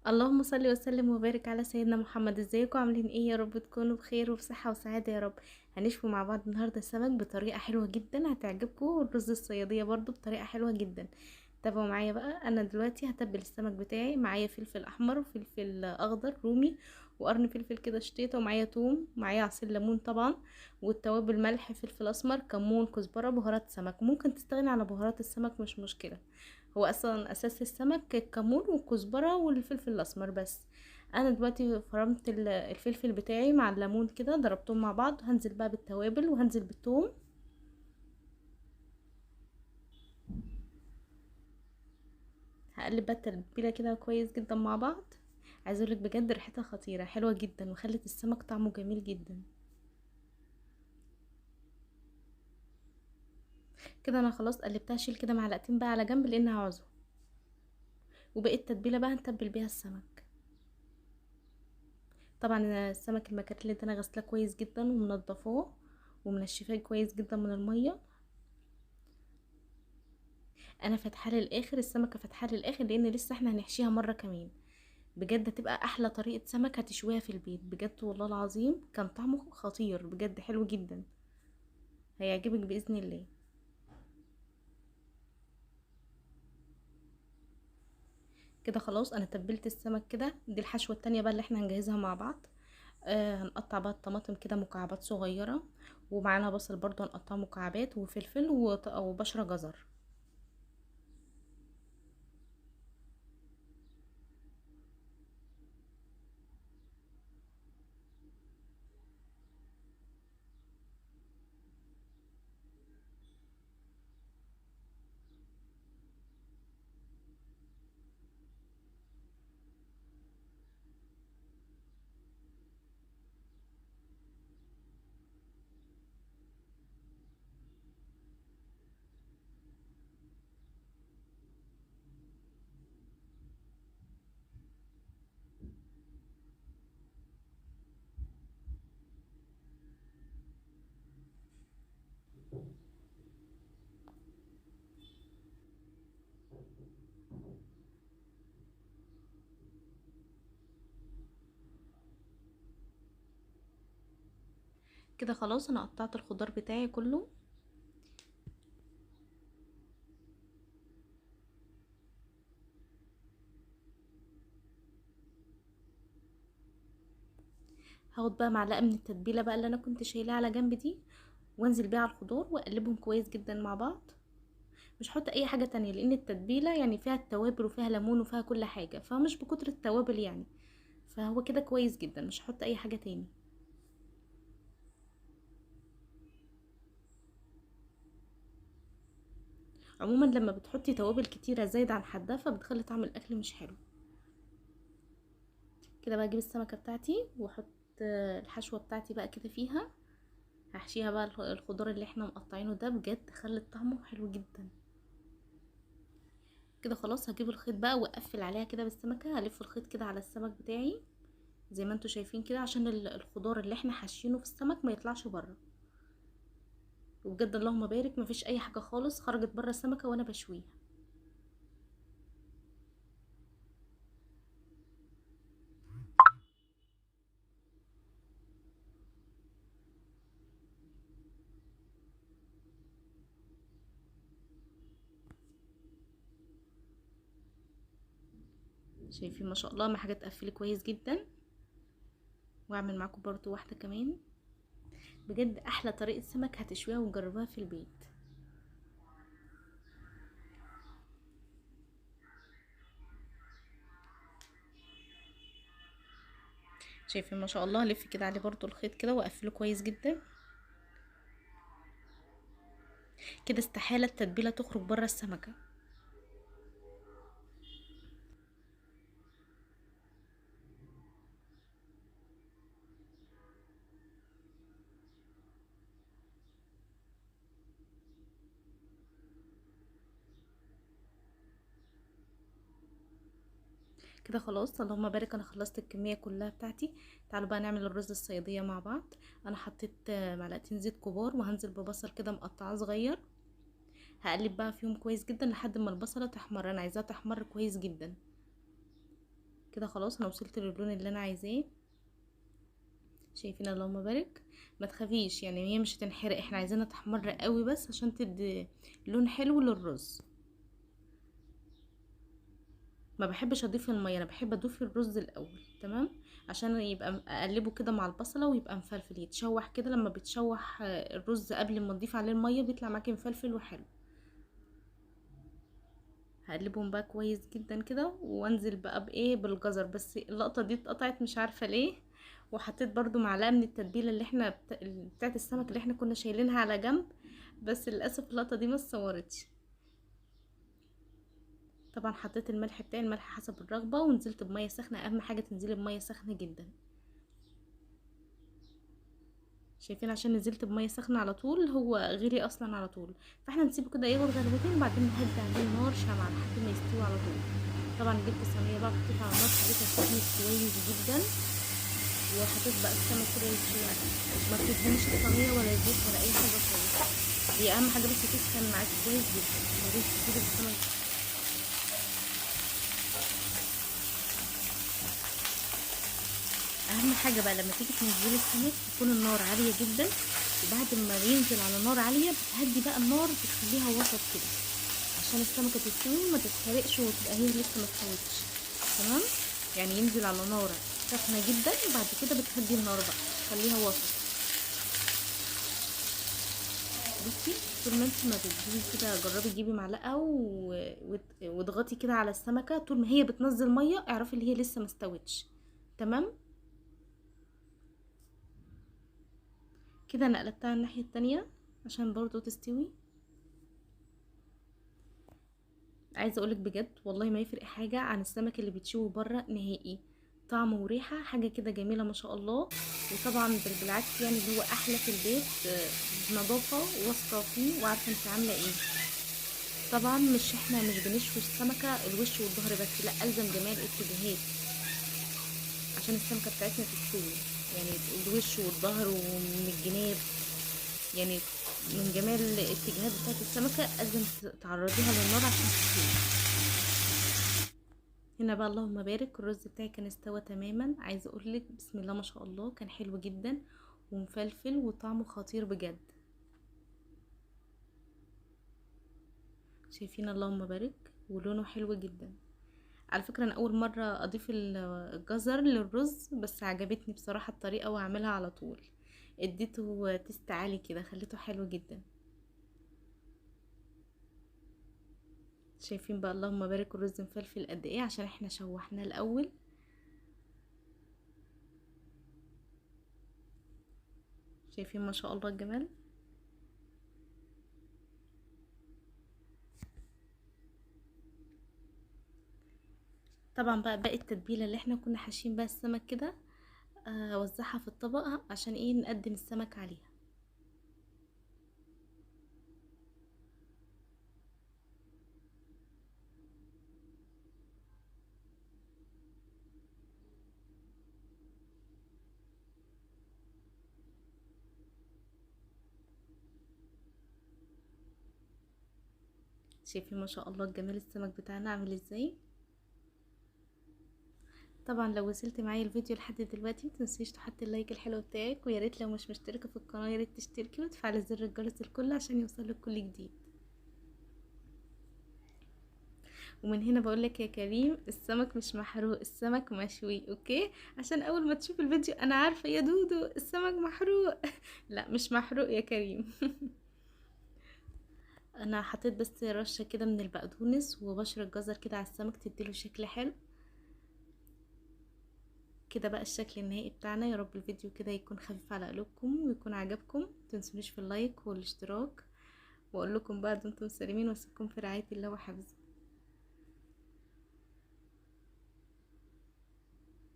اللهم صل وسلم وبارك على سيدنا محمد. ازيكم عاملين ايه؟ يا رب تكونوا بخير وبصحة وسعادة يا رب. هنشوي مع بعض النهاردة السمك بطريقة حلوة جدا هتعجبكم، والرز الصيادية برضو بطريقة حلوة جدا. تابعوا معايا بقى. انا دلوقتي هتبل السمك بتاعي. معايا فلفل احمر وفلفل اخضر رومي وقرن فلفل كده شطيطة، ومعايا توم، ومعايا عصير ليمون طبعا، والتوابل ملح فلفل اسمر كمون كزبرة بهارات سمك. ممكن تستغني على بهارات السمك مش مشكلة، هو اصلا اساس السمك الكمون والكزبره والفلفل الاسمر بس. انا دلوقتي فرمت الفلفل بتاعي مع الليمون كده، ضربتهم مع بعض. هنزل بقى بالتوابل وهنزل بالثوم. هقلب بقى التتبيله كده كويس جدا مع بعض. عايزه اقولك بجد ريحتها خطيره حلوه جدا، وخلت السمك طعمه جميل جدا. كده انا خلاص قلبتها. اشيل كده معلقتين بقى على جنب لانها عزو. وبقيت التتبيله بقى هنتبل بيها السمك. طبعا السمك المكاريلي ده انا غسلاه كويس جدا ومنضفاه ومنشفاه كويس جدا من الميه. انا فاتحه للاخر السمكه، فاتحه للاخر لان لسه احنا هنحشيها مره كمان. بجد هتبقى احلى طريقه سمك هتشويها في البيت، بجد والله العظيم كان طعمه خطير بجد حلو جدا. هيعجبك باذن الله. كده خلاص انا تبلت السمك كده. دي الحشوه التانية بقى اللي احنا هنجهزها مع بعض. هنقطع بقى الطماطم كده مكعبات صغيره، ومعانا بصل برضو هنقطعه مكعبات، وفلفل وبشره جزر. كده خلاص انا قطعت الخضار بتاعي كله. هاخد بقى معلقه من التتبيله بقى اللي انا كنت شايلاها على جنب دي، وانزل بيها على الخضار واقلبهم كويس جدا مع بعض. مش هحط اي حاجه تانية لان التتبيله يعني فيها التوابل وفيها ليمون وفيها كل حاجه، فمش بكتر التوابل يعني. فهو كده كويس جدا، مش هحط اي حاجه تاني. عموما لما بتحطي توابل كتيره زايد عن حدها فبتخلي طعم الاكل مش حلو. كده بقى اجيب السمكه بتاعتي واحط الحشوه بتاعتي بقى كده فيها. هحشيها بقى الخضار اللي احنا مقطعينه ده، بجد خلت طعمه حلو جدا. كده خلاص هجيب الخيط بقى واقفل عليها كده بالسمكه. هلف الخيط كده على السمك بتاعي زي ما انتوا شايفين كده، عشان الخضار اللي احنا حاشينه في السمك ما يطلعش بره. وبجد اللهم بارك مفيش اي حاجه خالص خرجت بره السمكه وانا بشويها. شايفين ما شاء الله ما حاجه تقفلي كويس جدا. واعمل معاكم برضو واحده كمان. بجد احلى طريقه سمك هتشويها وتجربوها في البيت. شايفين ما شاء الله. لف كده عليه برضو الخيط كده واقفله كويس جدا. كده استحاله التتبيله تخرج بره السمكه. كده خلاص اللهم بارك انا خلصت الكميه كلها بتاعتي. تعالوا بقى نعمل الرز الصياديه مع بعض. انا حطيت معلقتين زيت كبار، وهنزل ببصل كده مقطعه صغير. هقلب بقى فيهم كويس جدا لحد ما البصله تحمر، انا عايزاها تحمر كويس جدا. كده خلاص انا وصلت للون اللي انا عايزاه. شايفين؟ اللهم بارك. ما تخافيش يعني هي مش هتنحرق، احنا عايزينها تحمر قوي بس عشان تدي لون حلو للرز. ما بحبش اضيف الميه، انا بحب اضيف الرز الاول. تمام، عشان يبقى اقلبه كده مع البصله ويبقى مفلفل، يتشوح كده. لما بتشوح الرز قبل ما تضيف عليه الميه بيطلع معاكي مفلفل وحلو. هقلبهم بقى كويس جدا كده، وانزل بقى بايه، بالجزر. بس اللقطه دي اتقطعت مش عارفه ليه. وحطيت برضو معلقه من التتبيله اللي احنا بتاعت السمك اللي احنا كنا شايلينها على جنب، بس للاسف اللقطه دي ما اتصورتش. طبعا حطيت الملح بتاعي، الملح حسب الرغبه، ونزلت بميه سخنه. اهم حاجه تنزلي بميه سخنه جدا. شايفين؟ عشان نزلت بميه سخنه على طول هو غلي اصلا على طول. فاحنا نسيبه كده يغلي غلوتين، وبعدين نهدي عليه النار شمعة لحد ما يستوي على طول. طبعا جبت صينيه بقى حطيتها على النار، خليتها سخنت كويس جدا. وحطيت بقى السمك كده يتشوح. ما تدهنيش الصينيه ولا زيت ولا اي حاجه خالص، دي اهم حاجه، بس تسخن معاكي كويس جدا. وبعدين تسيبي السمك. اهم حاجه بقى لما تيجي تنزلي السمك تكون النار عاليه جدا، وبعد ما ينزل على نار عاليه بتهدي بقى النار، بتخليها وسط كده عشان السمكه تستوي وما تتحرقش وتبقى هي لسه ما استوتش. تمام، يعني ينزل على نار سخنه جدا، وبعد كده بتهدي النار بقى تخليها وسط. بصي، طول ما انت ما بتجيبي كده جربي تجيبي معلقه واضغطي كده على السمكه، طول ما هي بتنزل ميه اعرفي اللي هي لسه ما استوتش. تمام، كده انا قلبتها على الناحيه التانية عشان برضو تستوي. عايزه اقولك بجد والله ما يفرق حاجه عن السمك اللي بيتشوي بره نهائي. طعم وريحه حاجه كده جميله ما شاء الله. وطبعا بالعكس يعني اللي هو احلى في البيت، بنظافه واثقه فيه وعارفه انت عامله ايه. طبعا احنا مش بنشوي السمكه الوش والظهر بس، لا، الزم جميع الاتجاهات عشان السمكه بتاعتنا تستوي. يعني الوش والظهر ومن الجناب، يعني من جميع الاتجاهات بتاعت السمكة لازم تعرضيها للنار عشان تستوي. هنا بقى اللهم بارك الرز بتاعي كان استوى تماما. عايزه اقولك بسم الله ما شاء الله كان حلو جدا ومفلفل وطعمه خطير بجد. شايفين؟ اللهم بارك. ولونه حلو جدا. على فكرة انا اول مرة اضيف الجزر للرز، بس عجبتني بصراحة الطريقة وهعملها على طول. اديته تست عالي كده، خليته حلو جدا. شايفين بقى اللهم بارك الرز مفلفل قد ايه عشان احنا شوحناه الاول. شايفين ما شاء الله الجمال. طبعا بقى باقي التتبيله اللي احنا كنا حاشين بقى السمك كده، اوزعها في الطبق عشان ايه نقدم السمك عليها. شايفين ما شاء الله الجمال السمك بتاعنا عامل ازاي. طبعا لو وصلت معايا الفيديو لحد دلوقتي متنسيش تحطي اللايك الحلو بتاعك، ويا ريت لو مش مشتركه في القناه يا ريت تشتركي وتفعلي زر الجرس الكل عشان يوصلك كل جديد. ومن هنا بقولك يا كريم السمك مش محروق، السمك مشوي. اوكي؟ عشان اول ما تشوف الفيديو انا عارفه يا دودو السمك محروق. لا مش محروق يا كريم. انا حطيت بس رشه كده من البقدونس وبشر الجزر كده على السمك تديله شكل حلو كده. بقى الشكل النهائي بتاعنا. يا رب الفيديو كده يكون خفيف على قلوبكم ويكون عجبكم. متنسونيش في اللايك والاشتراك، واقول لكم بقى دمتم سالمين واسيبكم في رعايه الله وحفظه.